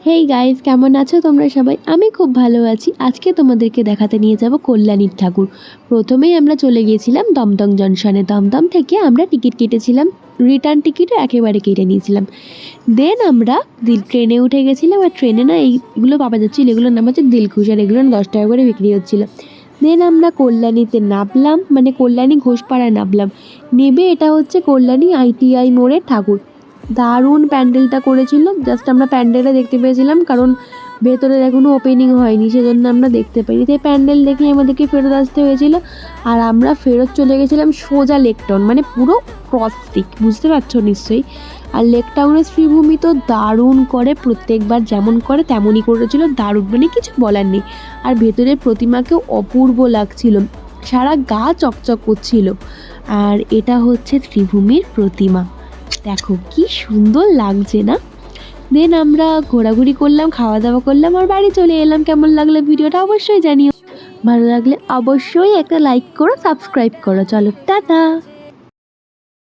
Hey guys, কেমন আছো তোমরা সবাই? আমি খুব ভালো আছি। আজকে তোমাদেরকে দেখাতে নিয়ে যাব কল্যাণীর ঠাকুর। প্রথমেই আমরা চলে গিয়েছিলাম দমদম জংশনে। দমদম থেকে আমরা টিকিট কেটেছিলাম, রিটার্ন টিকিটও একেবারে কেটে নিয়েছিলাম। দেন আমরা ট্রেনে উঠে গেছিলাম। আর ট্রেনে না এইগুলো পাওয়া যাচ্ছিল, এগুলোর নাম হচ্ছে দিলখুশ, আর এগুলো 10 টাকা করে বিক্রি হচ্ছিলো। দেন আমরা কল্যাণীতে নামলাম, মানে কল্যাণী ঘোষপাড়ায় নামলাম। নেবে এটা হচ্ছে কল্যাণী ITI মোড়ের ঠাকুর। দারুণ প্যান্ডেলটা করেছিল। জাস্ট আমরা প্যান্ডেলে দেখতে পেয়েছিলাম, কারণ ভেতরের এখনও ওপেনিং হয়নি, সেজন্য আমরা দেখতে পাইনি। তাই প্যান্ডেল দেখে আমাদেরকে ফেরত আসতে হয়েছিল। আর আমরা ফেরত চলে গেছিলাম সোজা লেক টাউন, মানে পুরো ক্রস দিক, বুঝতে পারছো নিশ্চয়ই। আর লেক টাউনের শ্রীভূমি তো দারুণ করে, প্রত্যেকবার যেমন করে তেমনই করেছিল, দারুণ, মানে কিছু বলার নেই। আর ভেতরের প্রতিমাকেও অপূর্ব লাগছিল, সারা গা চকচক করছিল। আর এটা হচ্ছে শ্রীভূমির প্রতিমা, দেখো কি সুন্দর লাগছে না? দেন আমরা ঘোরাঘুরি করলাম, খাওয়া দাওয়া করলাম, আর বাড়ি চলে এলাম। কেমন লাগলো ভিডিওটা অবশ্যই জানিও। ভালো লাগলে অবশ্যই একটা লাইক করো, সাবস্ক্রাইব করো। চলো, টাটা।